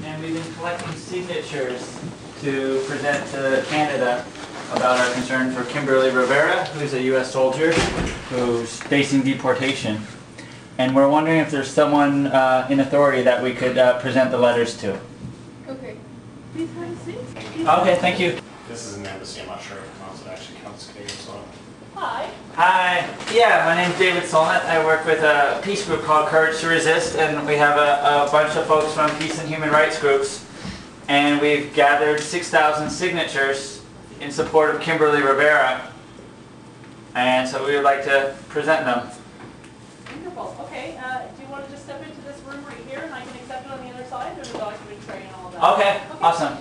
and we've been collecting signatures to present to Canada about our concern for Kimberly Rivera, who's a U.S. soldier who's facing deportation. And we're wondering if there's someone in authority that we could present the letters to. Okay. Please have a seat. Okay, thank you. This is an embassy. I'm not sure if Consulate actually counts Canadian, so. Hi. Hi. Yeah, my name's David Solnit. I work with a peace group called Courage to Resist, and we have a bunch of folks from peace and human rights groups. And we've gathered 6,000 signatures in support of Kimberly Rivera. And so we would like to present them. Wonderful. Okay. Do you want to just step into this room right here, and I can accept it on the other side, or the documents right and all of that? Okay, awesome.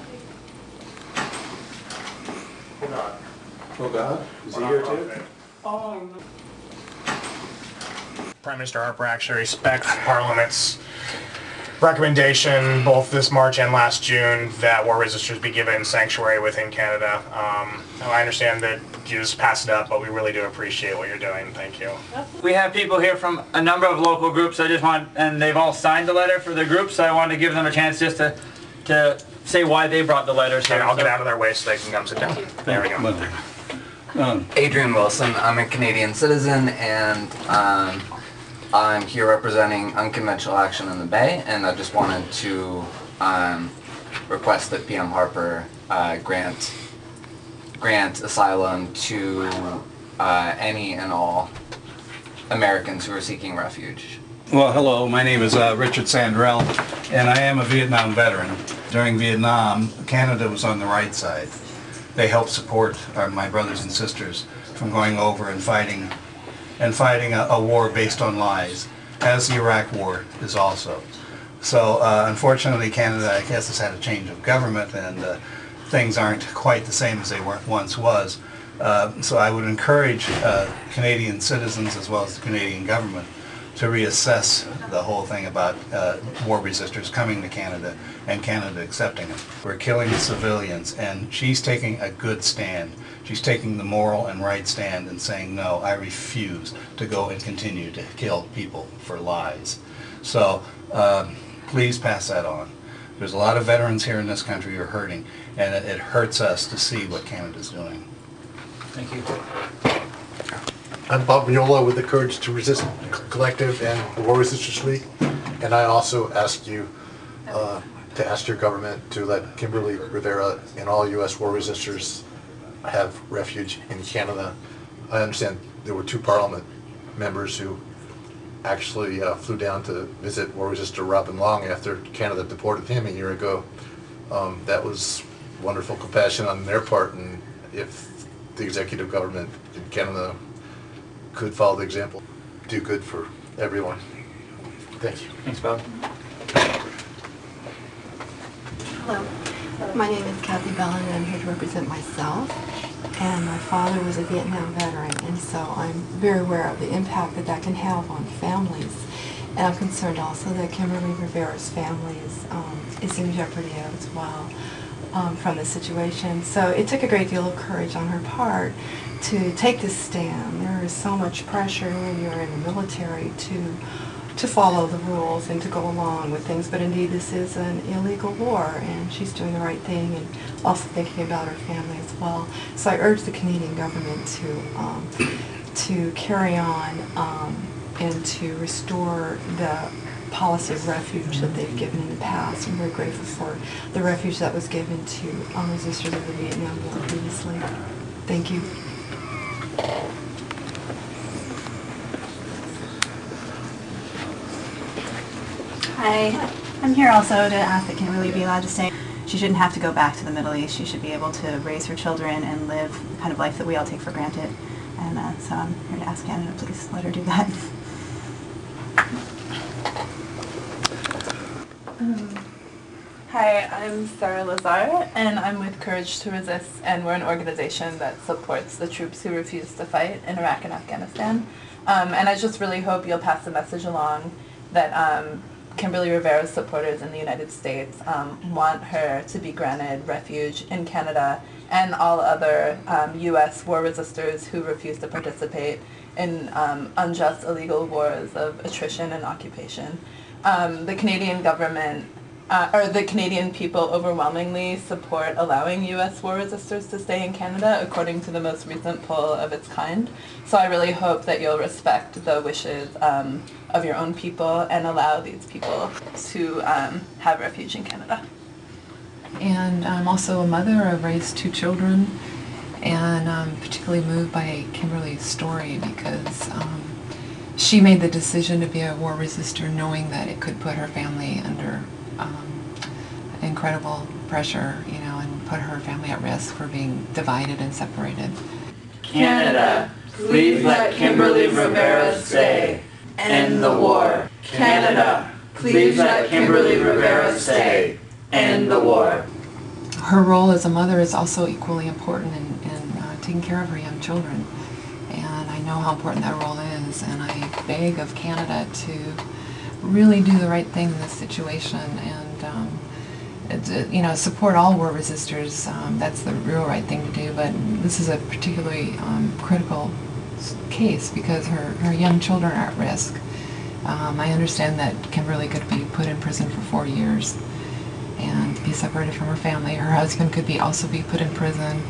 Oh God. Oh God, is he here too? Oh, Prime Minister Harper actually respects Parliament's recommendation, both this March and last June, that war resistors be given sanctuary within Canada. I understand that you just passed it up, but we really do appreciate what you're doing. Thank you. We have people here from a number of local groups. And they've all signed the letter for their groups, so I wanted to give them a chance just to say why they brought the letters here. And I'll get out of their way so they can come sit down. There we go. Adrian Wilson. I'm a Canadian citizen, and I'm here representing Unconventional Action in the Bay, and I just wanted to request that PM Harper grant asylum to any and all Americans who are seeking refuge. Well, hello, my name is Richard Sandrell, and I am a Vietnam veteran. During Vietnam, Canada was on the right side. They helped support my brothers and sisters from going over and fighting a war based on lies, as the Iraq War is also. So unfortunately, Canada, I guess, has had a change of government, and things aren't quite the same as they once was. So I would encourage Canadian citizens, as well as the Canadian government, to reassess the whole thing about war resistors coming to Canada and Canada accepting them. We're killing civilians, and she's taking a good stand. She's taking the moral and right stand and saying, no, I refuse to go and continue to kill people for lies. So please pass that on. There's a lot of veterans here in this country who are hurting, and it hurts us to see what Canada's doing. Thank you. I'm Bob Mignola with the Courage to Resist Collective and the War Resisters League, and I also asked you to ask your government to let Kimberly Rivera and all U.S. war resistors have refuge in Canada. I understand there were 2 Parliament members who actually flew down to visit war resistor Robin Long after Canada deported him a year ago. That was wonderful compassion on their part, and if the executive government in Canada could follow the example, do good for everyone. Thank you. Thanks, Bob. Hello, my name is Kathy Bellin, and I'm here to represent myself. And my father was a Vietnam veteran, and so I'm very aware of the impact that that can have on families. And I'm concerned also that Kimberly Rivera's family is in jeopardy as well from this situation. So it took a great deal of courage on her part to take this stand. There is so much pressure when you're in the military to follow the rules and to go along with things, but indeed this is an illegal war, and she's doing the right thing and also thinking about her family as well. So I urge the Canadian government to carry on and to restore the policy of refuge that they've given in the past. I'm very grateful for the refuge that was given to resistors of the Vietnam War previously. Thank you. Hi, I'm here also to ask that Kimberly be allowed to stay. She shouldn't have to go back to the Middle East. She should be able to raise her children and live the kind of life that we all take for granted. And so I'm here to ask Canada, please let her do that. Hi, I'm Sarah Lazar, and I'm with Courage to Resist, and we're an organization that supports the troops who refuse to fight in Iraq and Afghanistan. And I just really hope you'll pass the message along that Kimberly Rivera's supporters in the United States want her to be granted refuge in Canada, and all other U.S. war resistors who refuse to participate in unjust illegal wars of attrition and occupation. The Canadian government or the Canadian people overwhelmingly support allowing U.S. war resistors to stay in Canada, according to the most recent poll of its kind. So I really hope that you'll respect the wishes of your own people and allow these people to have refuge in Canada. And I'm also a mother. I've raised 2 children, and I'm particularly moved by Kimberly's story because she made the decision to be a war resistor knowing that it could put her family under incredible pressure, you know, and put her family at risk for being divided and separated. Canada, please let Kimberly Rivera stay. End the war. Canada, please let Kimberly Rivera stay. End the war. Her role as a mother is also equally important in taking care of her young children. And I know how important that role is, and I beg of Canada to really do the right thing in this situation and you know, support all war resistors. That's the real right thing to do, but this is a particularly critical case because her young children are at risk. I understand that Kimberly could be put in prison for 4 years and be separated from her family. Her husband could also be put in prison,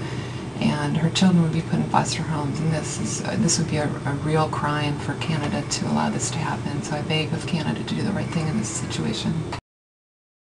and her children would be put in foster homes. And this would be a real crime for Canada to allow this to happen. So I beg of Canada to do the right thing in this situation.